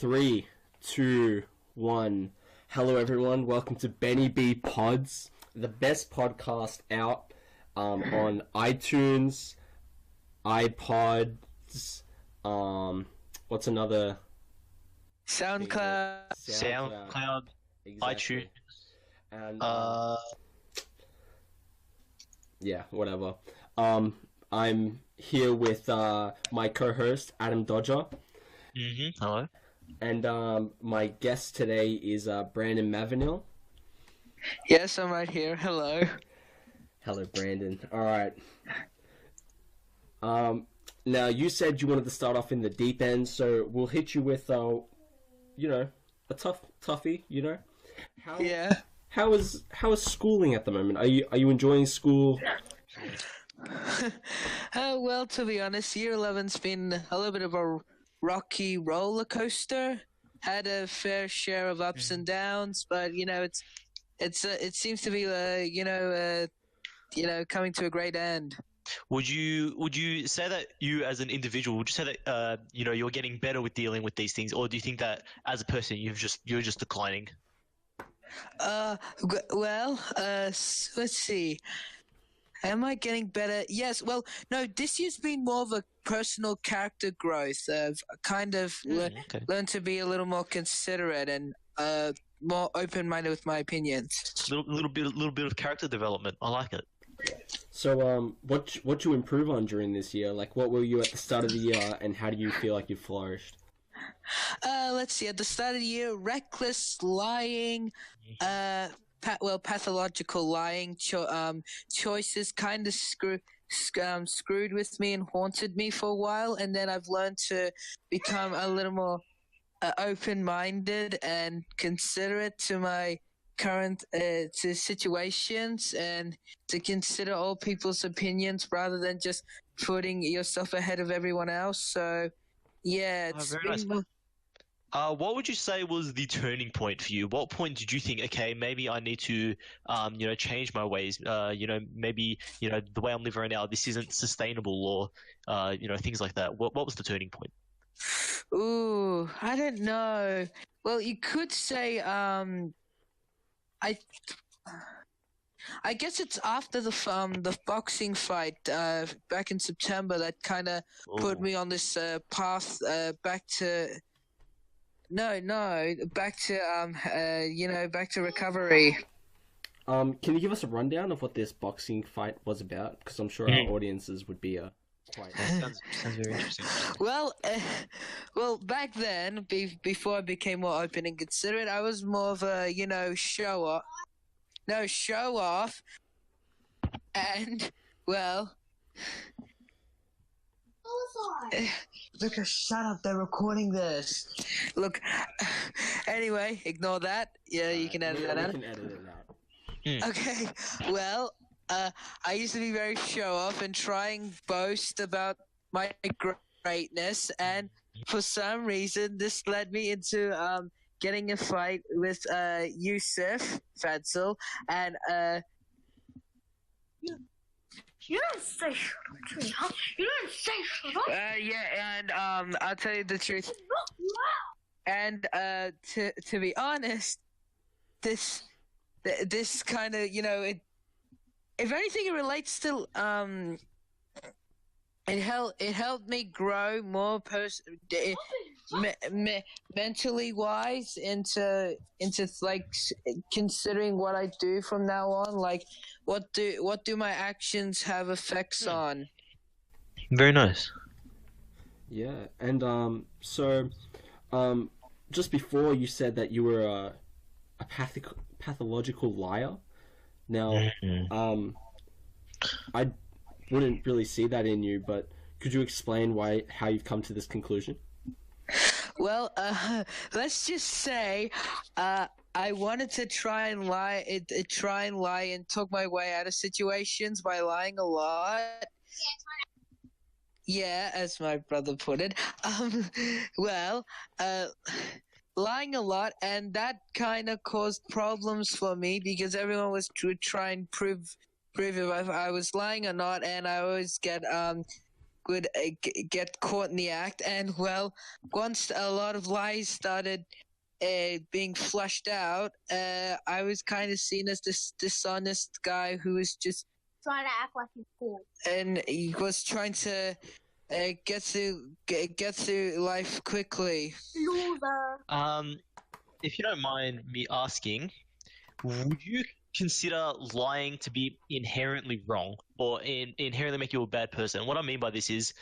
Three, two, one. Hello, everyone. Welcome to BDOG Pods, the best podcast out on iTunes, iPods. What's another? SoundCloud. Exactly. iTunes. And yeah, whatever. I'm here with my co-host Adem Dodger. Hello. And my guest today is Brandon Mavanil. Yes, I'm right here. Hello. Hello, Brandon. All right. Now, you said you wanted to start off in the deep end, so we'll hit you with, a toughie. How is schooling at the moment? Are you enjoying school? Well, to be honest, year 11's been a little bit of a rocky roller coaster. Had a fair share of ups and downs, but it seems to be coming to a great end. Would you say that you as an individual, would you say that you're getting better with dealing with these things, or do you think that as a person you're just declining? Let's see. Am I getting better? Yes. Well, no, this year's been more of a personal character growth. I've kind of learned to be a little more considerate and more open-minded with my opinions. Little bit of character development. I like it. So, what you improve on during this year? Like, what were you at the start of the year, and how do you feel like you flourished? Let's see. At the start of the year, reckless lying, pathological lying choices kind of screwed with me and haunted me for a while, and then I've learned to become a little more open-minded and considerate to my current to situations, and to consider all people's opinions rather than just putting yourself ahead of everyone else. So, yeah, it's very nice. What would you say was the turning point for you? What point did you think, okay, maybe I need to, change my ways? Maybe the way I'm living right now, this isn't sustainable, or things like that. What was the turning point? Ooh, I don't know. Well, you could say, I guess it's after the boxing fight back in September that kind of put me on this path back to recovery. Can you give us a rundown of what this boxing fight was about? Because I'm sure our audiences would be quite. Sounds very interesting. Well, back then, before I became more open and considerate, I was more of a show off, and well. Look, shut up, they're recording this. Look, anyway, ignore that. Yeah, you can edit that out. We can edit it out. Okay, well, I used to be very show-off and try and boast about my greatness, and for some reason, this led me into getting a fight with Yusuf Fadsal, and You don't say shut up to me, huh? You don't say shut up. yeah, and I'll tell you the truth. And to be honest, this kind of if anything, it relates to it helped me grow more mentally wise into like considering what I do from now on, like what do my actions have effects on. Very nice. Yeah, and just before you said that you were a pathological liar. Now, I wouldn't really see that in you, but could you explain how you've come to this conclusion? Well, let's just say, I wanted to try and lie and talk my way out of situations by lying a lot. Yeah, as my brother put it. Lying a lot, and that kind of caused problems for me because everyone would try and prove if I was lying or not, and I always get get caught in the act, and well, once a lot of lies started being flushed out, I was kind of seen as this dishonest guy who was just Trying to act like he's cool. and he was trying to get through life quickly. Loser. If you don't mind me asking, would you consider lying to be inherently wrong or inherently make you a bad person? What I mean by this is,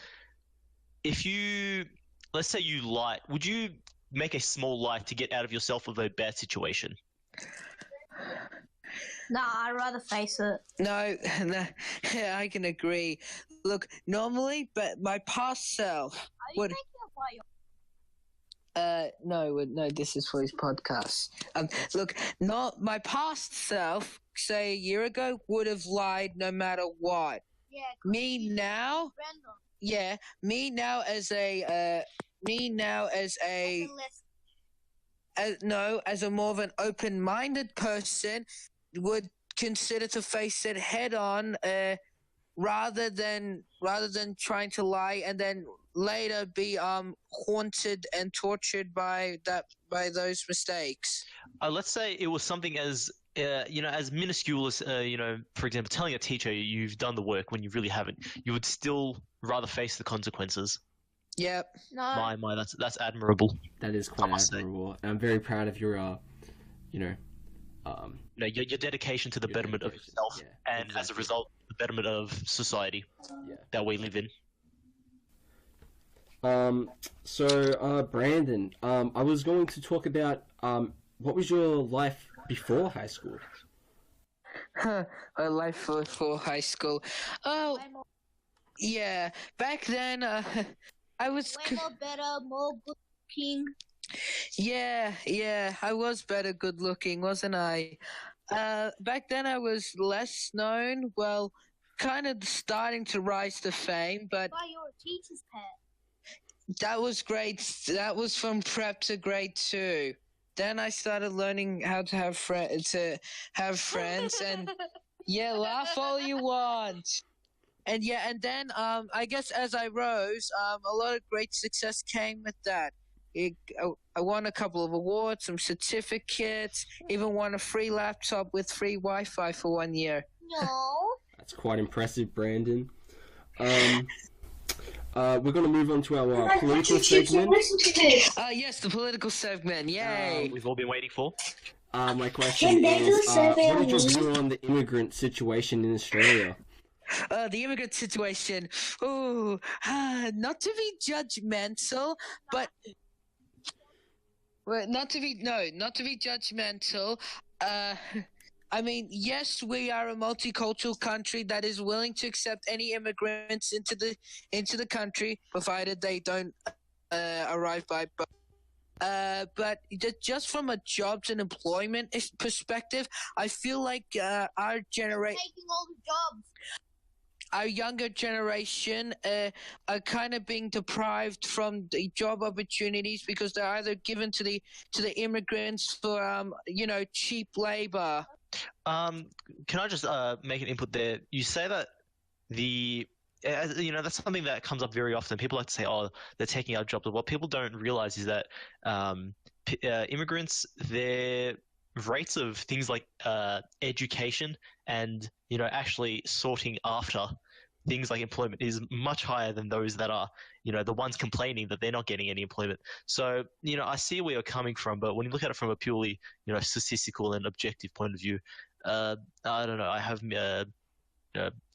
if you, let's say you lie, would you make a small lie to get out of yourself of a bad situation? Nah, I'd rather face it. No, no, I can agree. Look, normally, but my past self Are you would. making a bio? No, this is for his podcast. Look, not my past self, say a year ago, would have lied no matter what. Yeah. Me now, Random. yeah, me now as a as a more of an open-minded person, would consider to face it head on, rather than trying to lie and then later be haunted and tortured by those mistakes. Let's say it was something as as minuscule as for example, telling a teacher you've done the work when you really haven't. You would still rather face the consequences. Yep. No. My, that's admirable. That is quite admirable. And I'm very proud of your, your dedication to the betterment of yourself, and as a result, the betterment of society that we live in. So, Brandon, I was going to talk about, what was your life before high school? My life before high school. Oh, yeah. Back then, I was. Way more better, more good looking. Yeah. I was better good looking, wasn't I? Back then I was less known. Well, kind of starting to rise to fame, but Why you're a teacher's pet? that was grade. That was from prep to grade 2. Then I started learning how to have friends, and yeah, laugh all you want. And then I guess as I rose, a lot of great success came with that. I won a couple of awards, some certificates, even won a free laptop with free Wi-Fi for 1 year. No. That's quite impressive, Brandon. We're going to move on to our political segment. Yes, the political segment. Yay! We've all been waiting for. My question is, what is your view on the immigrant situation in Australia? The immigrant situation. Ooh, not to be judgmental, but not to be judgmental. I mean, yes, we are a multicultural country that is willing to accept any immigrants into the country, provided they don't arrive by boat. But just from a jobs and employment perspective, I feel like our generation, Taking all the jobs. our younger generation are kind of being deprived from the job opportunities because they're either given to the immigrants for cheap labor. Can I just make an input there? You say that that's something that comes up very often. People like to say, "Oh, they're taking our jobs." But what people don't realize is that immigrants, their rates of things like education and actually sorting after things like employment is much higher than those that are the ones complaining that they're not getting any employment. So I see where you're coming from, but when you look at it from a purely statistical and objective point of view, I don't know. I have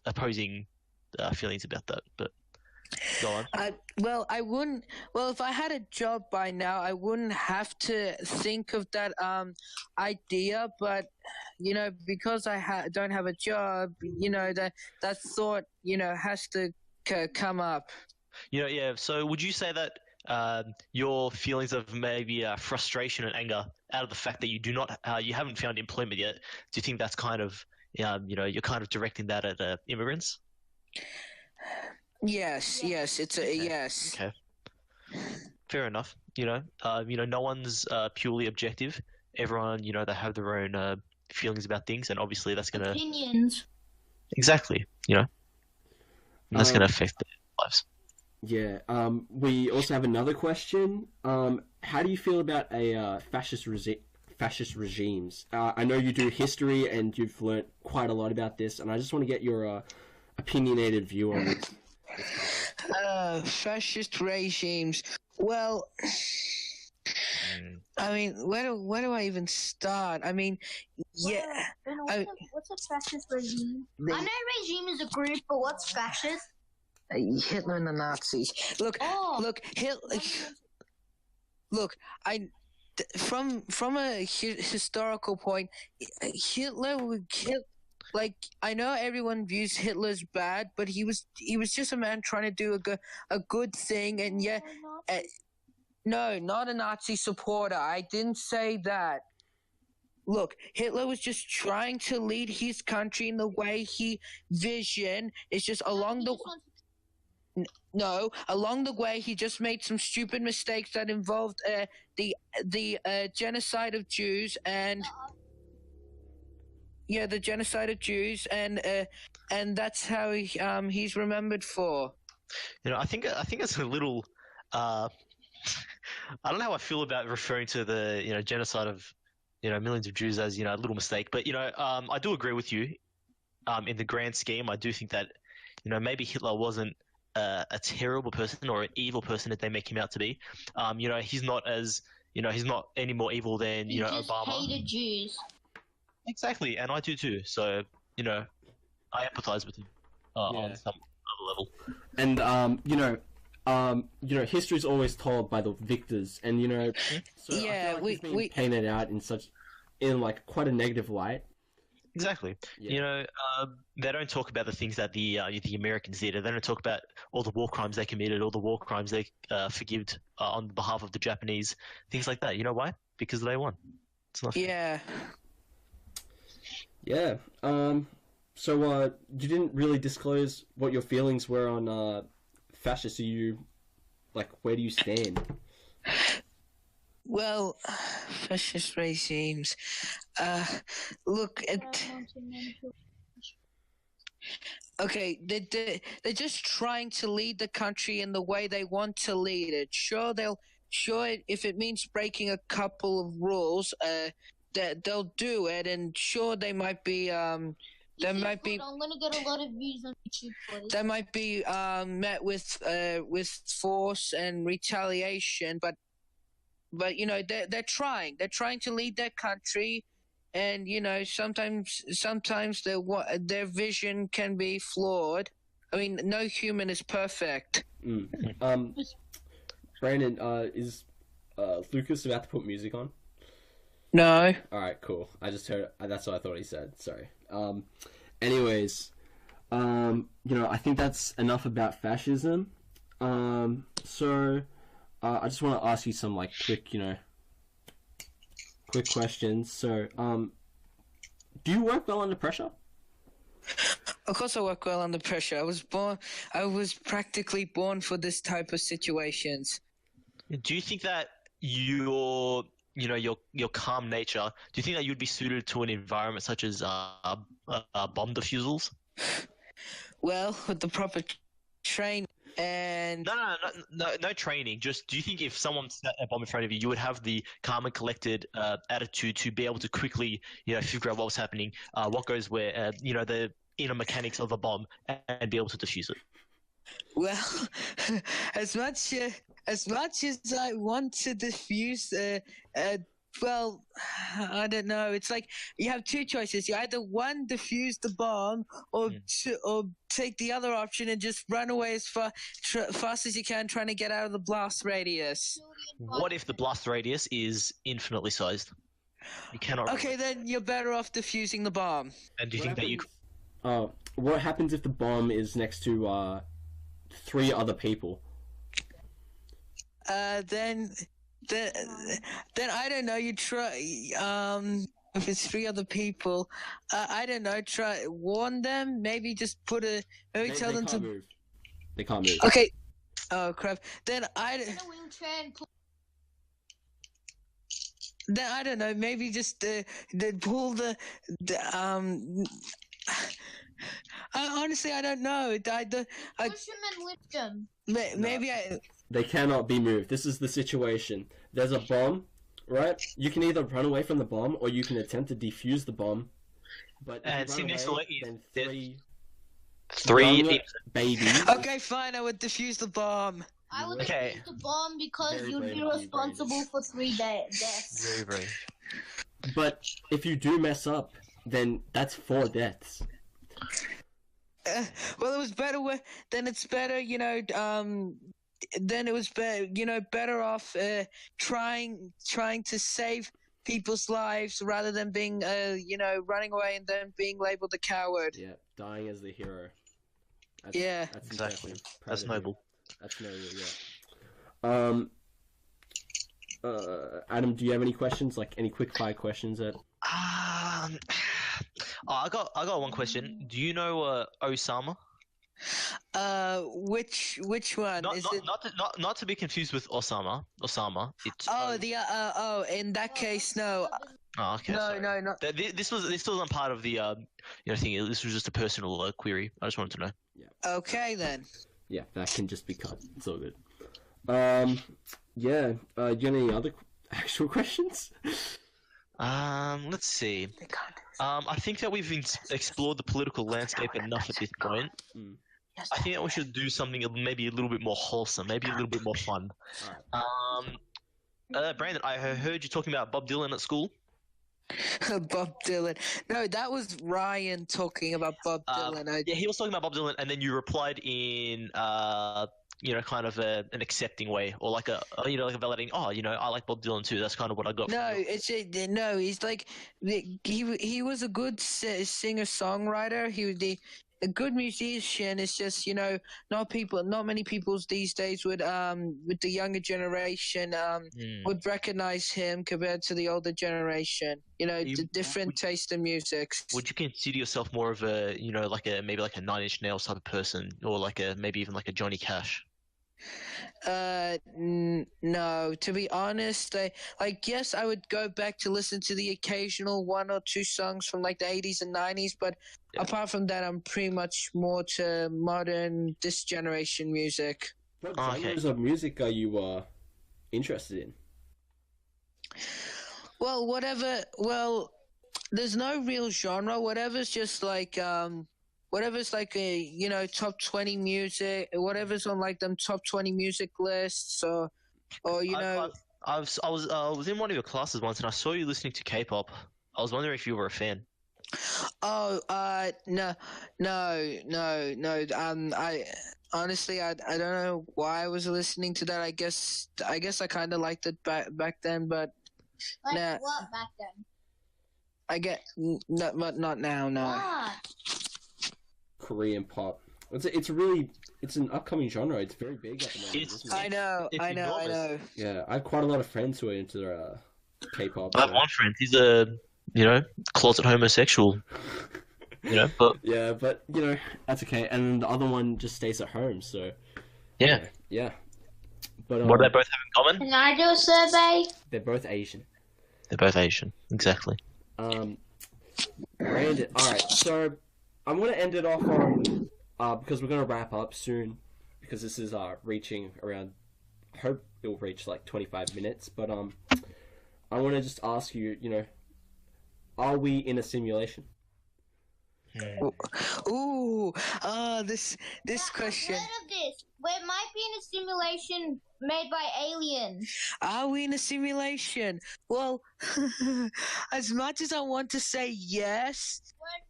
opposing feelings about that, but go on. I wouldn't. Well, if I had a job by now, I wouldn't have to think of that idea. But because I don't have a job, that thought has to come up. Yeah. So, would you say that your feelings of maybe frustration and anger out of the fact that you haven't found employment yet? Do you think that's kind of you're kind of directing that at immigrants? Yes, it's a yes. Okay. Fair enough. No one's purely objective. Everyone, they have their own feelings about things, and obviously that's gonna Opinions. exactly, that's gonna affect their lives. Yeah. We also have another question. How do you feel about a fascist regimes? I know you do history and you've learnt quite a lot about this, and I just want to get your opinionated view on this. Fascist regimes. Well, I mean, where do I even start? I mean, yeah. What's a fascist regime? I know regime is a group, but what's fascist? Hitler and the Nazis. Look, look. From a historical point, Hitler would kill. Like, I know everyone views Hitler as bad, but he was just a man trying to do a good thing, and yet, no, not a Nazi supporter. I didn't say that. Look, Hitler was just trying to lead his country in the way he visioned. It's just along the way he just made some stupid mistakes that involved the genocide of Jews and the genocide of Jews, and that's how he's remembered for. I think it's a little. I don't know how I feel about referring to the genocide of millions of Jews as a little mistake, but I do agree with you. In the grand scheme, I do think that maybe Hitler wasn't a terrible person or an evil person that they make him out to be. He's not as he's not any more evil than He just Obama. hated Jews. Exactly, and I do too. So I empathize with him on some other level. And history's always told by the victors, and so I feel like he's being painted out in like quite a negative light. Exactly. Yeah. They don't talk about the things that the Americans did. They don't talk about all the war crimes they committed, all the war crimes they forgived on behalf of the Japanese, things like that. You know why? Because they won. It's not fair. Yeah. Yeah. So you didn't really disclose what your feelings were on fascists. Are you where do you stand? Well, fascist regimes. Look at. Okay, they're just trying to lead the country in the way they want to lead it. Sure, if it means breaking a couple of rules, they'll do it, and sure they might be I'm gonna get a lot of views on YouTube for this. They might be met with force and retaliation, but they're trying to lead their country, and sometimes their vision can be flawed. I mean, no human is perfect. Brandon, is Lucas about to put music on? No. All right, cool. I just heard. That's what I thought he said. Sorry. Anyways, I think that's enough about fascism. So, I just want to ask you some quick questions. So, do you work well under pressure? Of course, I work well under pressure. I was practically born for this type of situations. Do you think that your calm nature, do you think that you'd be suited to an environment such as bomb defusals? Well, with the proper training and... No training. Just, do you think if someone set a bomb in front of you, you would have the calm and collected attitude to be able to quickly, figure out what was happening, what goes where, the inner mechanics of the bomb, and be able to defuse it? Well, as much as I want to defuse, well, I don't know. It's like you have two choices. You either one, defuse the bomb, or take the other option and just run away as fast as you can, trying to get out of the blast radius. What if the blast radius is infinitely sized? You cannot. Okay, then you're better off defusing the bomb. And do you think that you? What happens if the bomb is next to 3 other people? Then I don't know. You try. If it's 3 other people, I don't know. Try warn them. Maybe just tell them to move. They can't move. Okay. Oh crap. Then I don't know. Maybe just pull the Honestly, I don't know. I Push him and lift him. maybe I. They cannot be moved. This is the situation. There's a bomb, right? You can either run away from the bomb or you can attempt to defuse the bomb. But if And you see run next away, to it, then three young babies. Okay, fine. I would defuse the bomb. I would Okay. use the bomb because Very you'd brave be of you, responsible Brandon. for 3 deaths. Very, very. But if you do mess up, then that's 4 deaths. Well, it was better. Then it's better, then it was better, better off trying to save people's lives rather than being, running away and then being labeled a coward. Yeah, dying as the hero. That's, Yeah. that's Exactly. impressive. Proud That's of you. noble. That's noble. Yeah. Adam, do you have any questions? Like any quick fire questions that? I got one question. Do you know Osama? Which one Not, is not, it? not to be confused with Osama. It's In that case, no. oh, okay. No, sorry. no, not. This wasn't part of the thing. This was just a personal query. I just wanted to know. Okay then. Yeah, that can just be cut. It's all good. Yeah. Do you have any other actual questions? Let's see. I think that we've explored the political landscape enough at this point. Mm. I think that we should do something maybe a little bit more wholesome, maybe a little bit more fun. Brandon, I heard you talking about Bob Dylan at school. Bob Dylan. No, that was Ryan talking about Bob Dylan. Yeah, he was talking about Bob Dylan, and then you replied in kind of an accepting way, or like a validating. Oh, I like Bob Dylan too. That's kind of what I got. No, from you. no. He's like he was a good singer songwriter. He was a good musician. It's just not many people these days would with the younger generation would recognize him compared to the older generation. The different taste in music. Would you consider yourself more of a maybe like a Nine Inch Nails type of person, or maybe even like a Johnny Cash? No. To be honest, yes, I would go back to listen to the occasional 1 or 2 songs from like the 80s and 90s, but apart from that, I'm pretty much more to modern, this generation music. What genres of music are you interested in? Well, whatever. Well, there's no real genre. Whatever's just like whatever's like a top 20 music, whatever's on like them top 20 music lists, or I was in one of your classes once, and I saw you listening to K-pop. I was wondering if you were a fan. Oh, no. I honestly, I don't know why I was listening to that. I guess I kind of liked it back then, but Like nah. what back then? I get not now. No. What? Korean pop. It's an upcoming genre. It's very big at the moment. Isn't it? I know. Yeah, I have quite a lot of friends who are into K-pop. I have one friend. He's a closet homosexual. But Yeah, but that's okay. And then the other one just stays at home. So yeah. But What do they both have in common? Can I do a survey? they're both Asian. They're both Asian. Exactly. Brandon. All right, so I'm gonna end it off on because we're gonna wrap up soon because this is reaching around. I hope it'll reach like 25 minutes. But I want to just ask you. Are we in a simulation? Ooh, this question. I've heard of this. We might be in a simulation made by aliens. Are we in a simulation? Well, as much as I want to say yes,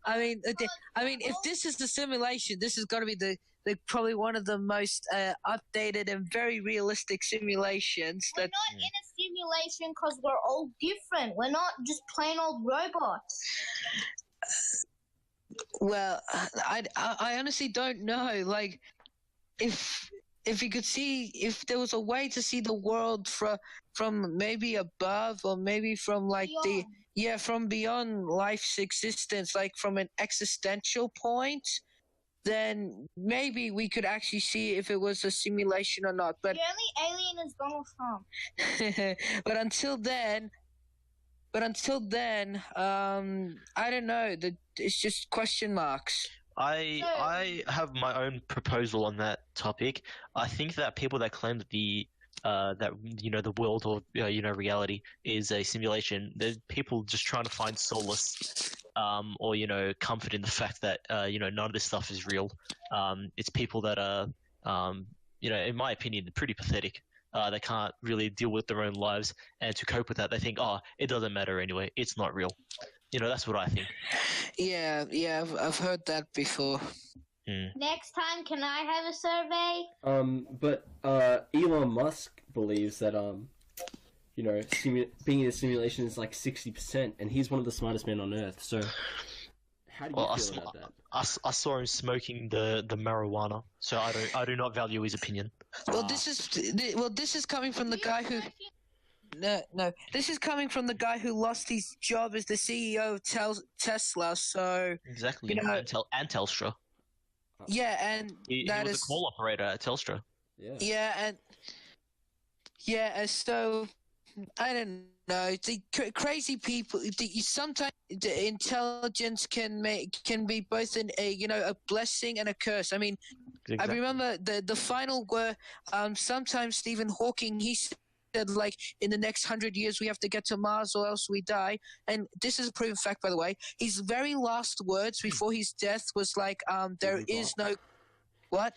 I mean, if this is the simulation, this has got to be the probably one of the most updated and very realistic simulations. We're not in a simulation because we're all different. We're not just plain old robots. Well, I honestly don't know. Like, if you could see, if there was a way to see the world from maybe above, or maybe from like from beyond life's existence, like from an existential point, then maybe we could actually see if it was a simulation or not. But The only alien is Donald Trump. but until then, I don't know. It's just question marks. I have my own proposal on that topic. I think that people that claim that that the world or reality is a simulation, there's people just trying to find solace or comfort in the fact that none of this stuff is real. It's people that are in my opinion pretty pathetic. They can't really deal with their own lives, and to cope with that, they think, oh, it doesn't matter anyway. It's not real. That's what I think. Yeah, I've heard that before. Next time, can I have a survey? But Elon Musk believes that being in a simulation is like 60%, and he's one of the smartest men on Earth. So, how do you feel about that? I saw him smoking the marijuana, so I do not value his opinion. Well, this is coming from the guy who. No. This is coming from the guy who lost his job as the CEO of Tesla. So exactly, and Telstra. Yeah, and he was a call operator at Telstra. Yeah, so I don't know. The crazy people. Sometimes the intelligence can be both a blessing and a curse. I mean, exactly. I remember the final where sometimes Stephen Hawking he said, like, in the next 100 years we have to get to Mars or else we die. And this is a proven fact, by the way. His very last words before his death was like, there is no what?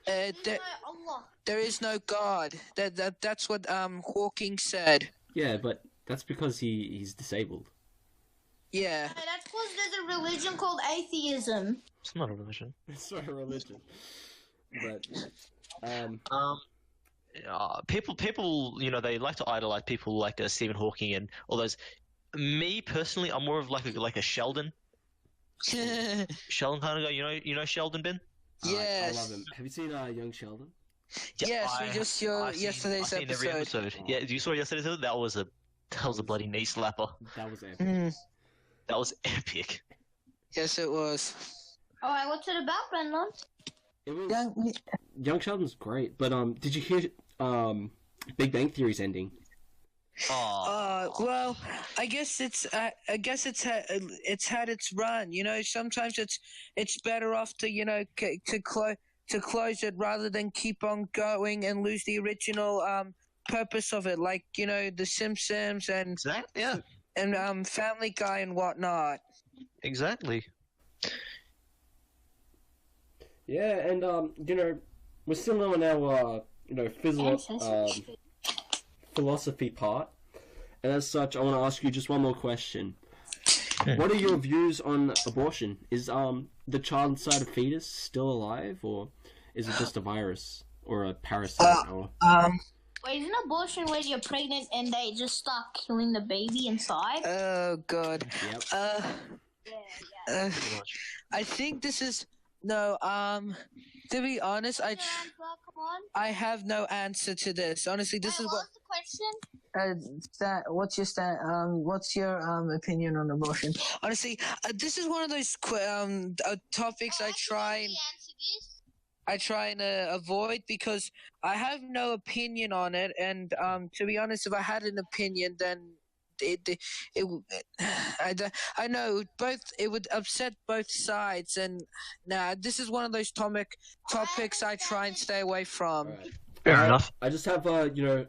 There is no God. That's what Hawking said. Yeah, but that's because he's disabled. Yeah. No, that's because there's a religion called atheism. It's not a religion. It's not a religion. But people, they like to idolize people like Stephen Hawking and all those. Me personally, I'm more of like a Sheldon. Sheldon kind of guy. You know Sheldon, Ben? Yes. I love him. Have you seen Young Sheldon? Yes, we just saw yesterday's episode. Every episode. Yeah, you saw yesterday's episode? That was a bloody knee slapper. That was epic. That was epic. Yes, it was. Alright, what's it about, Brendan? It was Young Sheldon's great, but did you hear Big Bang Theory's ending? Well, I guess it's had its run. Sometimes it's better off to to close it rather than keep on going and lose the original purpose of it, like The Simpsons and Family Guy and whatnot. Exactly. Yeah, and we're still on our philosophy part, and as such, I want to ask you just one more question. What are your views on abortion? Is the child inside a fetus still alive, or is it just a virus or a parasite? Wait, isn't abortion where you're pregnant and they just start killing the baby inside? Oh God. Yep. I think this is no. To be honest, I have no answer to this. Honestly, this is what. What's the question? What's your opinion on abortion? Honestly, this is one of those topics I try and avoid because I have no opinion on it. And to be honest, if I had an opinion, then I know it would upset both sides. And this is one of those topics I try and stay away from. Right. Fair enough. I just have a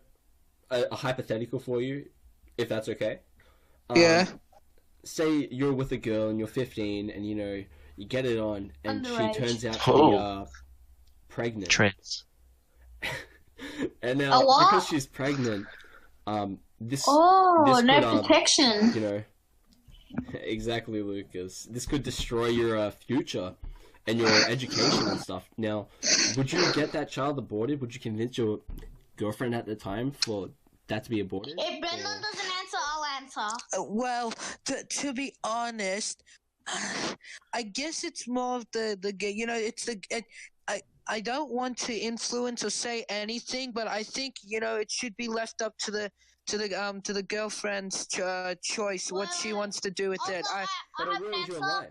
hypothetical for you, if that's okay. Yeah. Say you're with a girl and you're 15, and you get it on, and Underage. she turns out to be pregnant. Trans. And now because she's pregnant, this could, protection. Exactly, Lucas. This could destroy your future and your education and stuff. Now, would you get that child aborted? Would you convince your girlfriend at the time for that to be aborted? If Brendan doesn't answer, I'll answer. Well, to be honest, I guess it's more of I don't want to influence or say anything, but I think it should be left up to the girlfriend's choice what she wants to do with it. But it ruins your life.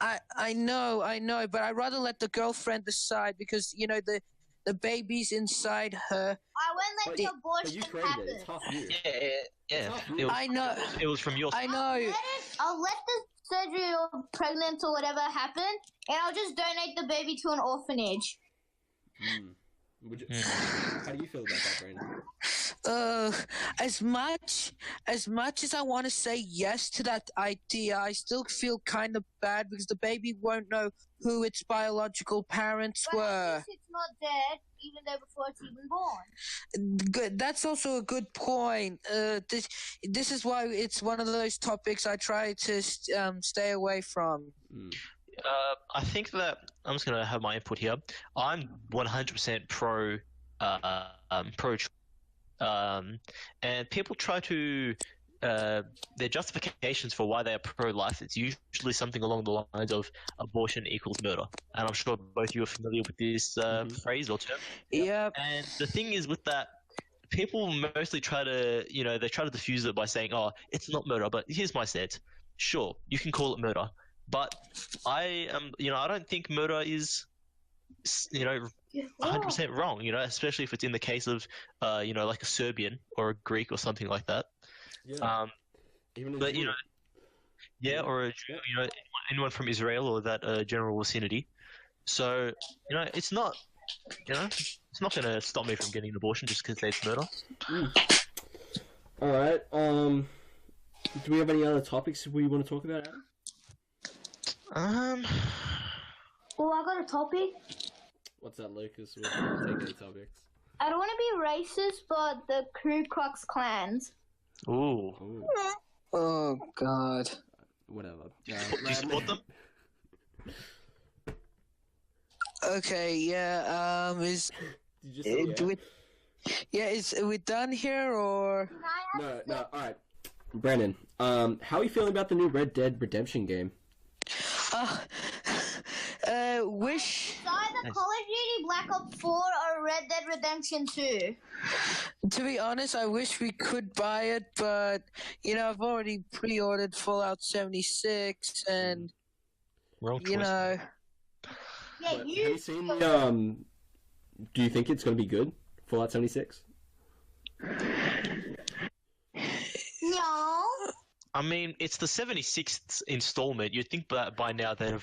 I know, but I'd rather let the girlfriend decide because the baby's inside her. I won't let the abortion you created happen. it. It's half you. Yeah. Half you. I know. It was from your. I know. I'll let the surgery or pregnant or whatever happened, and I'll just donate the baby to an orphanage. How do you feel about that, Brandon? As much as I want to say yes to that idea, I still feel kind of bad because the baby won't know who its biological parents But were. at least it's not dead, even though before it's even born. Good. That's also a good point. This is why it's one of those topics I try to stay away from. I think that I'm just gonna have my input here. I'm 100% pro, and people try to their justifications for why they are pro-life. It's usually something along the lines of abortion equals murder, and I'm sure both of you are familiar with this phrase or term. Yep. And the thing is with that, people mostly try to, they try to diffuse it by saying, "Oh, it's not murder." But here's my stance: sure, you can call it murder, but I don't think murder is, 100% wrong. Especially if it's in the case of, like a Serbian or a Greek or something like that. Yeah. Even but or a Jew, anyone from Israel or that general vicinity. So it's not, it's not going to stop me from getting an abortion just because it's murder. All right. Do we have any other topics we want to talk about, Adam? Oh, I got a topic. What's that, Lucas? We'll take any topics. I don't want to be racist, but the Ku Klux Klans. Ooh. Oh God. Whatever. Do you support them? Okay. Yeah. Did you say Is we done here or? No. All right. Brandon, how are you feeling about the new Red Dead Redemption game? Wish. It's either Call of Duty Black Ops 4 or Red Dead Redemption 2. To be honest, I wish we could buy it, but I've already pre-ordered Fallout 76, and Wrong choice. Yeah, Have you seen the do you think it's going to be good, Fallout 76? No. I mean, it's the 76th installment. You'd think that by now they'd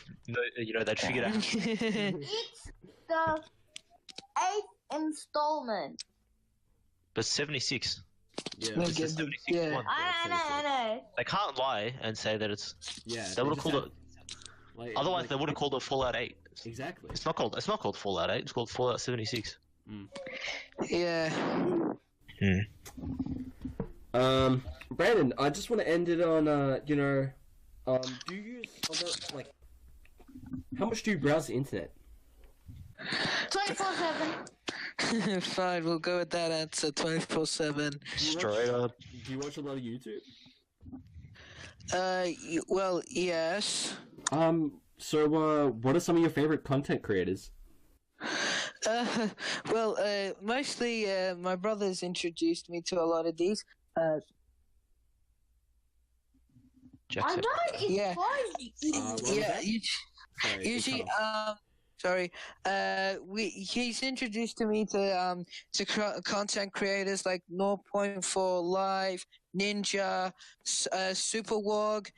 figured out. It's the 8th installment. But 76. Yeah. It's the 76th one. I know. They can't lie and say that it's. Yeah. They would have called it. Otherwise, they would have called it Fallout 8. Exactly. It's not called Fallout 8. It's called Fallout 76. Yeah. Brandon, I just want to end it on do you use how much do you browse the internet? 24/7. Fine, we'll go with that answer. 24/7. Straight up. Do you watch a lot of YouTube? Well, yes. So what are some of your favorite content creators? Mostly, my brother's introduced me to a lot of these. Jackson. Yeah. Sorry, Usually, he's introduced to me to content creators like 0.4 Live, Ninja, Superwog,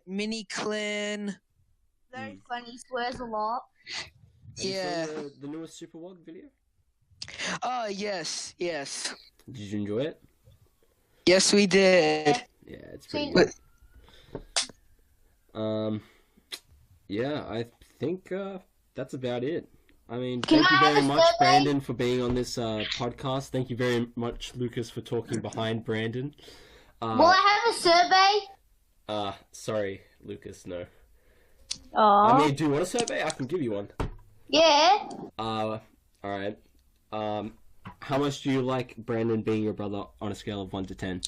Mini Clan. Very funny. He swears a lot. Have you Yeah. seen the newest Superwog video? Oh, yes. Did you enjoy it? Yes, we did. Yeah, it's pretty But- good. Yeah, I think that's about it. I mean, Can thank you I have very a much, survey? Brandon, for being on this podcast. Thank you very much, Lucas, for talking behind Brandon. Will I have a survey? Sorry, Lucas, no. Oh. I mean, do you want a survey? I can give you one. Yeah. Alright. How much do you like Brandon being your brother on a scale of 1 to 10?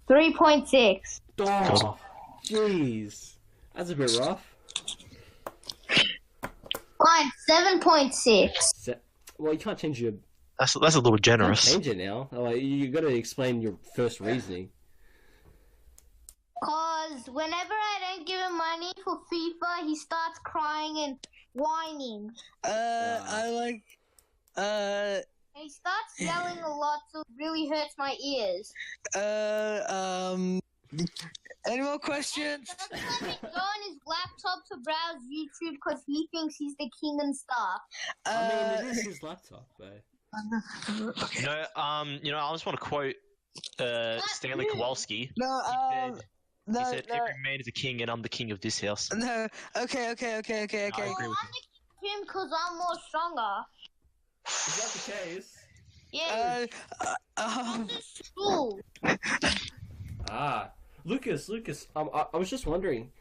3.6. Oh, jeez. That's a bit rough. Fine. 7.6. Well, you can't change your... That's a little You can't generous. change it now. Like, you gotta explain your first reasoning. Cause whenever I don't give him money for FIFA, he starts crying and whining. I like. And he starts yelling a lot, so it really hurts my ears. Any more questions? Just let me go on his laptop to browse YouTube because he thinks he's the king and stuff. I mean, it is his laptop, though. I just want to quote Stanley Kowalski. No, He said, every man is a king, and I'm the king of this house. No, okay. I agree with I'm the king of him because I'm more stronger. Is that the case? Yeah. I'm just school. Lucas, I was just wondering.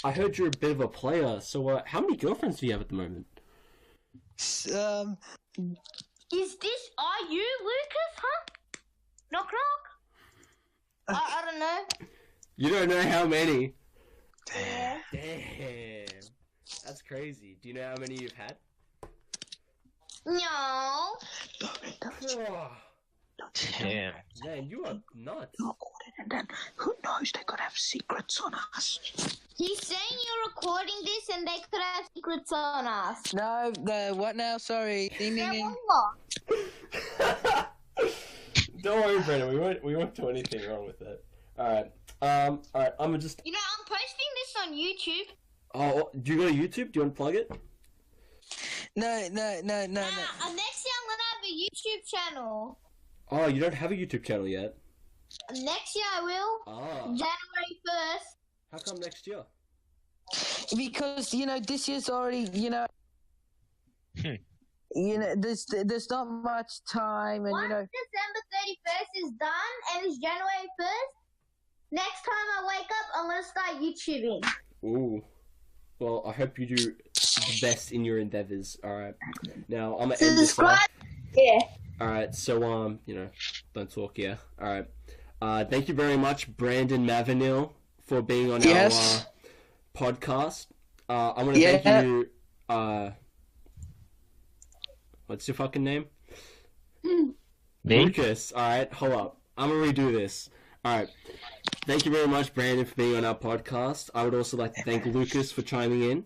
I heard you're a bit of a player, so how many girlfriends do you have at the moment? Is this, are you Lucas, huh? Knock knock. I don't know. You don't know how many? Yeah. Damn. That's crazy. Do you know how many you've had? No. Damn. Man, you are nuts. And then, who knows, they could have secrets on us. He's saying you're recording this and they could have secrets on us. No, what now? Sorry. Ding, ding, ding. Don't worry, Brennan. We won't do anything wrong with it. Alright. Alright, I'm just... You know, I'm posting this on YouTube. Oh, do you go to YouTube? Do you want to plug it? No. Next year I'm gonna have a YouTube channel. Oh, you don't have a YouTube channel yet? Next year I will. Ah. January 1st. How come next year? Because, this year's already, there's not much time, and, Once December 31st is done and it's January 1st, next time I wake up, I'm gonna start YouTubing. Ooh. Well, I hope you do the best in your endeavors. Alright. Now, I'm gonna end this off. Yeah. Alright, so, don't talk, yeah. Alright. Thank you very much, Brandon Mavanil, for being on our podcast. I want to thank you, what's your fucking name? Me? Lucas. Alright, hold up. I'm gonna redo this. Alright. Thank you very much, Brandon, for being on our podcast. I would also like to thank Lucas for chiming in.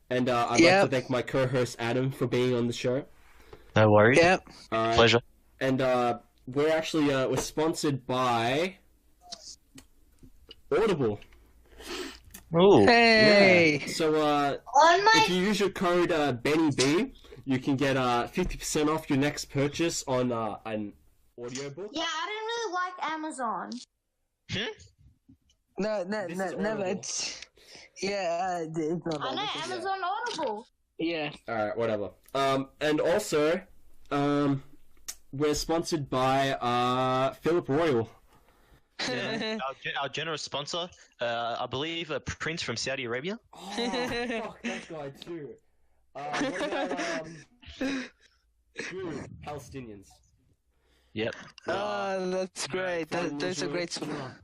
And I'd like to thank my co-host, Adem, for being on the show. No worries. Yep. Alright. Pleasure. And we're actually we're sponsored by Audible. Ooh. Hey. Yeah. So if you use your code BeNNY, you can get 50% off your next purchase on an audiobook. Yeah, I didn't really like Amazon. No, This is never. Audible. It's not. I know Amazon Audible. Yeah. Alright, whatever. And also, we're sponsored by Philip Royal. Yeah. Our generous sponsor, I believe, a prince from Saudi Arabia. Oh, fuck that guy too. What about, Palestinians? Yep. Oh, that's great. Those are great Come sponsors. on.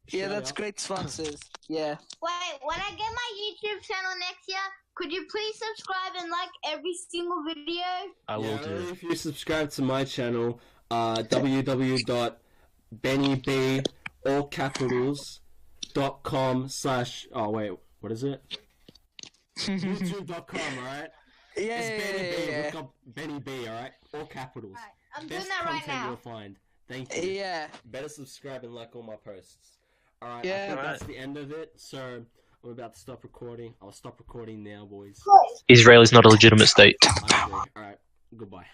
Yeah, Shut that's up. great sponsors. Yeah. Wait, when I get my YouTube channel next year, could you please subscribe and like every single video? I will Yeah, do. if you subscribe to my channel, www.bennyb, all capitals, .com/ oh wait, what is it? YouTube.com, alright? Yeah. It's Benny B, look up Benny B, alright? All capitals. Alright, I'm Best doing that right content now. you'll find. Thank you. Yeah. Better subscribe and like all my posts. Alright, I Yeah. think Alright. that's the end of it, so I'm about to stop recording. I'll stop recording now, boys. Israel is not a legitimate state. I agree. Alright, goodbye.